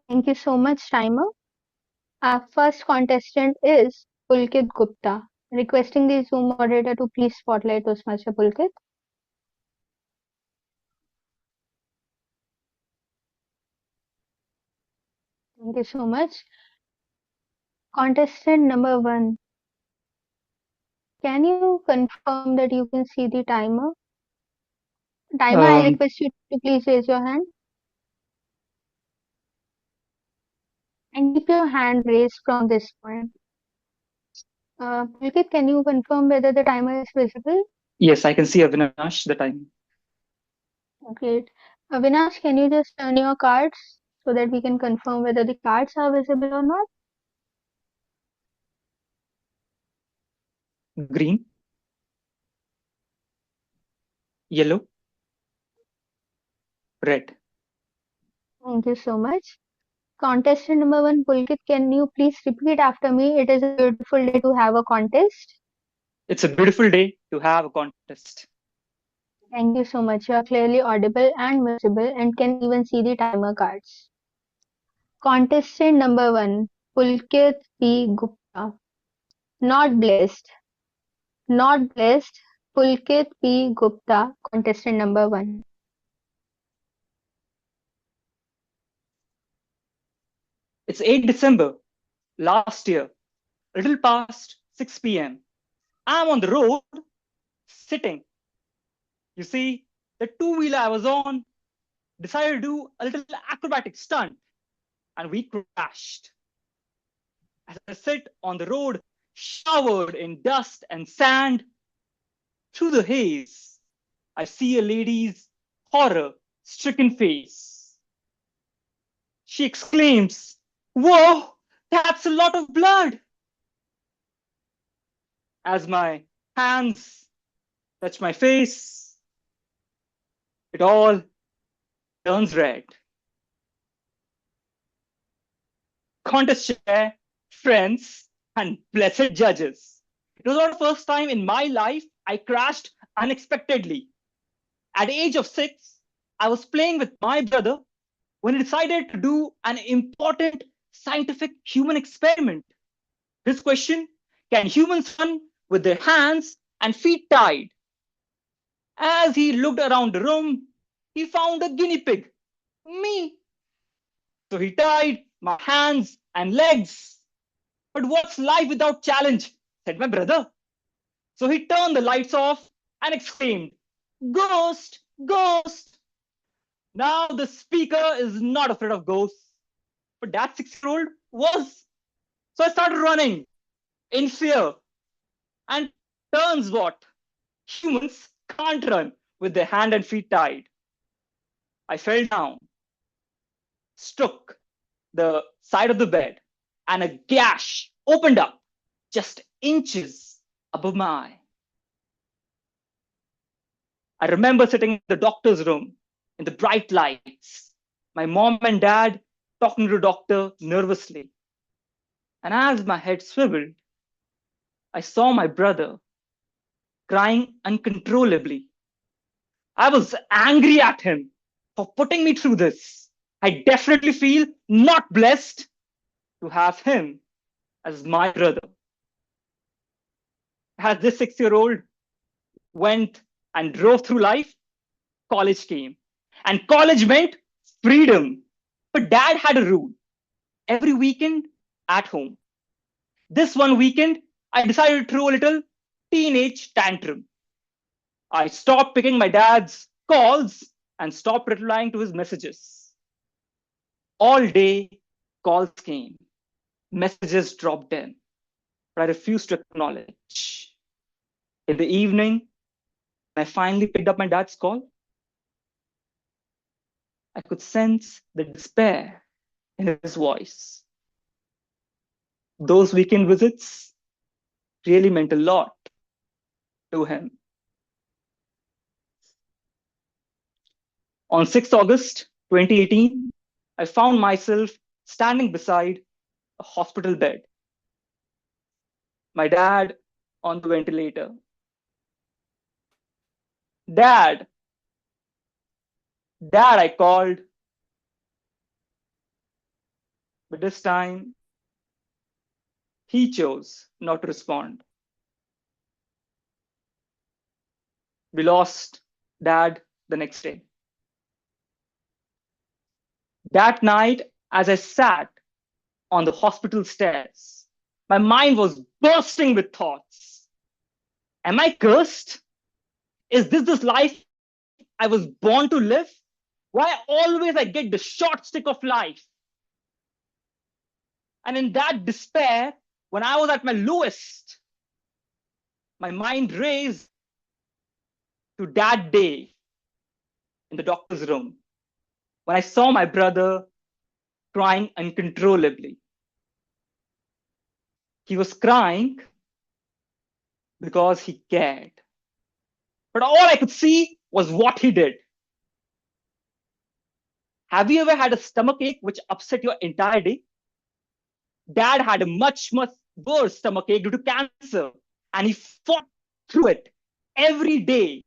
Thank you so much, Timer. Our first contestant is Pulkit Gupta. Requesting the Zoom moderator to please spotlight Toastmaster Pulkit. Thank you so much. Contestant number one, can you confirm that you can see the timer? Timer, I Um, request you to please raise your hand and keep your hand raised from this point. Pulkit, can you confirm whether the timer is visible? yes, I can see Avinash the time. Great. Avinash, can you just turn your cards so that we can confirm whether the cards are visible or not? Green, yellow, red. Thank you so much. Contestant number one, Pulkit, can you please repeat after me? It is a beautiful day to have a contest. It's a beautiful day to have a contest. Thank you so much. You are clearly audible and visible and can even see the timer cards. Contestant number one, Pulkit P. Gupta. Not blessed. Not blessed. Pulkit P. Gupta, contestant number one. It's 8 December last year, a little past 6 p.m. I'm on the road sitting. You see, the two-wheeler I was on decided to do a little acrobatic stunt and we crashed. As I sit on the road, showered in dust and sand, through the haze, I see a lady's horror-stricken face. She exclaims, "Whoa, that's a lot of blood!" As my hands touch my face, it all turns red. Contest chair, friends, and blessed judges. It was not the first time in my life I crashed unexpectedly. At the age of 6, I was playing with my brother when he decided to do an important scientific human experiment. His question: can humans run with their hands and feet tied? As he looked around the room, he found a guinea pig, me. So he tied my hands and legs. But what's life without challenge? Said my brother. So he turned the lights off and exclaimed, "Ghost! Ghost!" Now the speaker is not afraid of ghosts, but that 6-year-old was. So I started running in fear. And turns what? Humans can't run with their hand and feet tied. I fell down, struck the side of the bed, and a gash opened up just inches above my eye. I remember sitting in the doctor's room in the bright lights, my mom and dad talking to the doctor nervously. And as my head swiveled, I saw my brother crying uncontrollably. I was angry at him for putting me through this. I definitely feel not blessed to have him as my brother. As this 6-year-old went and drove through life, college came. And college meant freedom. But dad had a rule every weekend at home. This one weekend, I decided to throw a little teenage tantrum. I stopped picking my dad's calls and stopped replying to his messages. All day, calls came, messages dropped in, but I refused to acknowledge. In the evening, when I finally picked up my dad's call, I could sense the despair in his voice. Those weekend visits really meant a lot to him. On 6th August 2018, I found myself standing beside a hospital bed. My dad on the ventilator. Dad, Dad, I called. But this time, he chose not to respond. We lost dad the next day. That night, as I sat on the hospital stairs, my mind was bursting with thoughts. Am I cursed? Is this life I was born to live? Why always I get the short stick of life? And in that despair, when I was at my lowest, my mind raced to that day in the doctor's room when I saw my brother crying uncontrollably. He was crying because he cared. But all I could see was what he did. Have you ever had a stomach ache which upset your entire day? Dad had a much worse stomach ache due to cancer, and he fought through it every day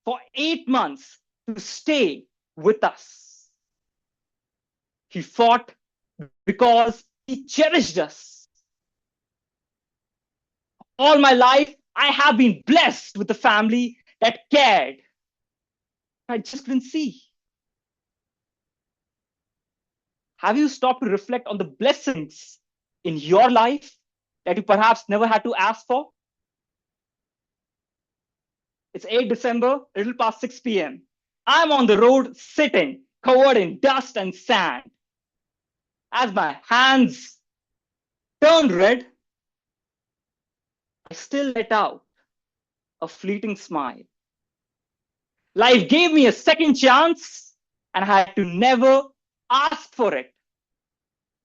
for 8 months to stay with us. He fought because he cherished us. All my life, I have been blessed with a family that cared. I just couldn't see. Have you stopped to reflect on the blessings in your life that you perhaps never had to ask for? It's 8 December, a little past 6 p.m. I'm on the road sitting, covered in dust and sand. As my hands turned red, I still let out a fleeting smile. Life gave me a second chance, and I had to never ask for it.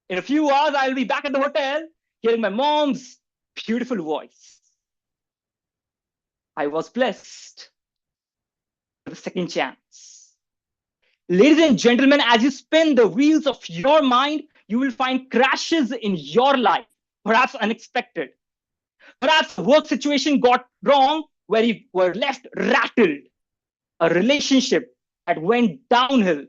In a few hours, I'll be back at the hotel, hearing my mom's beautiful voice. I was blessed with a second chance. Ladies and gentlemen, as you spin the wheels of your mind, you will find crashes in your life, perhaps unexpected. Perhaps a work situation got wrong where you were left rattled. A relationship that went downhill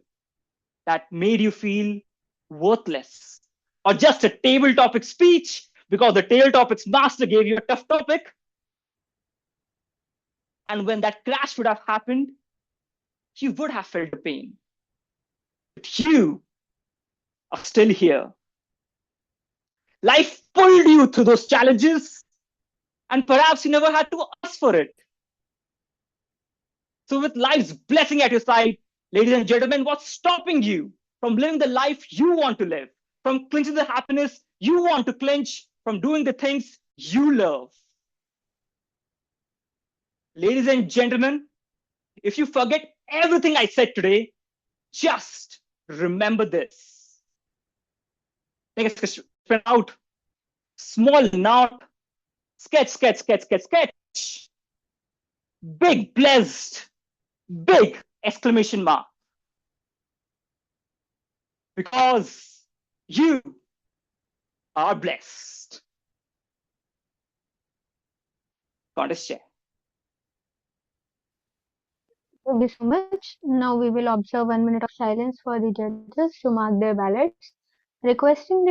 that made you feel worthless. Or just a table topic speech because the table topics master gave you a tough topic. And when that crash would have happened, you would have felt the pain. But you are still here. Life pulled you through those challenges, and perhaps you never had to ask for it. So, with life's blessing at your side, ladies and gentlemen, what's stopping you from living the life you want to live, from clinching the happiness you want to clinch, from doing the things you love? Ladies and gentlemen, if you forget everything I said today, just remember this. Take a sketch out, small knot, sketch, big blessed, big exclamation mark. Because you are blessed. Contest share. Thank you so much. Now we will observe 1 minute of silence for the judges to mark their ballots, requesting the